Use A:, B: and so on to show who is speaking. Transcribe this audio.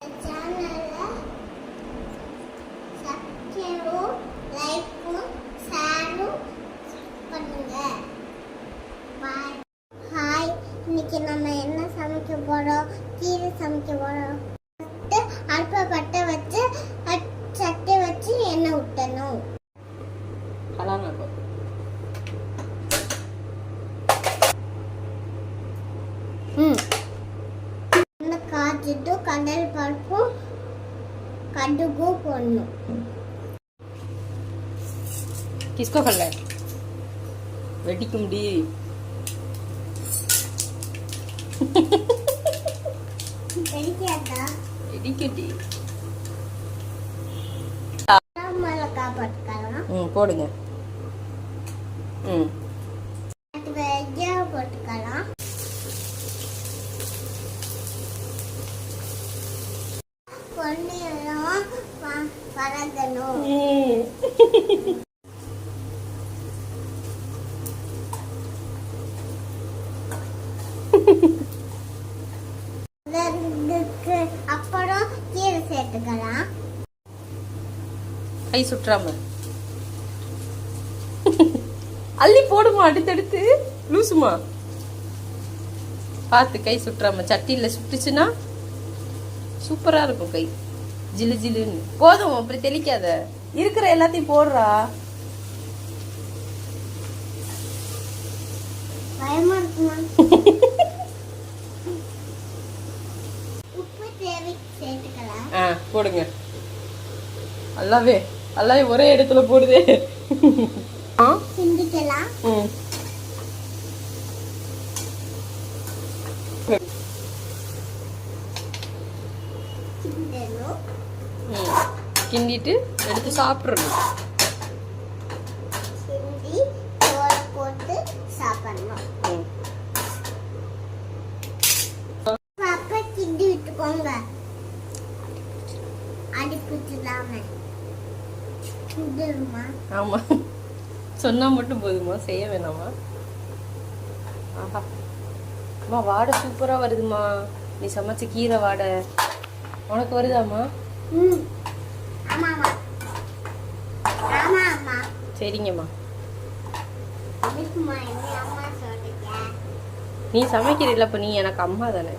A: இன்னைக்கு நம்ம என்ன சமைக்க போறோம்? கீரை சமைக்க போறோம். அடுப்பை பற்ற வச்சு சட்டை வச்சு எண்ணெய் ஊற்றணும். எண்ணெய் காய்ச்சிட்டு கடல் பருப்பும் கடுகும் போடணும்.
B: किसको खल्ला है बेटी कुमड़ी எடிக்கடி
A: மிளகாய் போட்டுக்கலாம்.
B: போடுங்க.
A: வெஜ்ஜாக போட்டுக்கலாம். பொன்னியெல்லாம் வதங்கணும். அப்புறம் கீரை சேர்த்துக்கலாம்.
B: கை சுற்றாம அள்ளி போடுமா, அடுத்தடுத்து லூசுமா பார்த்து. கை சுற்றாம சட்டியில சுட்டுச்சுன்னா சூப்பரா இருக்கும். கை ஜிலு ஜிலுன்னு. போதும், அப்படி தெளிக்காத. இருக்கிற எல்லாத்தையும் போடுறா.
A: பயமா இருக்குமா? உப்பு தேவை சேர்த்துக்கலாம்.
B: போடுங்க. அல்லாவே ஒரே இடத்துல போடுதே.
A: கிண்டிக்கலாம்.
B: கிண்டிட்டு எடுத்து சாப்பிடணும்.
A: கிண்டி தோல் போட்டு சாப்பிடணும். பாப்பா கிண்டி விட்டுக்கோங்க. அடிப்பிடிச்சிடாம.
B: ஆமா, சொன்னா மட்டும் போதுமா, செய்ய வேணாமா? ஆஹா, அம்மா வாடை சூப்பரா வருதுமா. நீ சமைச்ச கீரை வாடை உனக்கு வருதாமா? சரிங்கம்மா. நீ சமைக்கிறீல்ல, அப்ப நீ எனக்கு அம்மா தானே?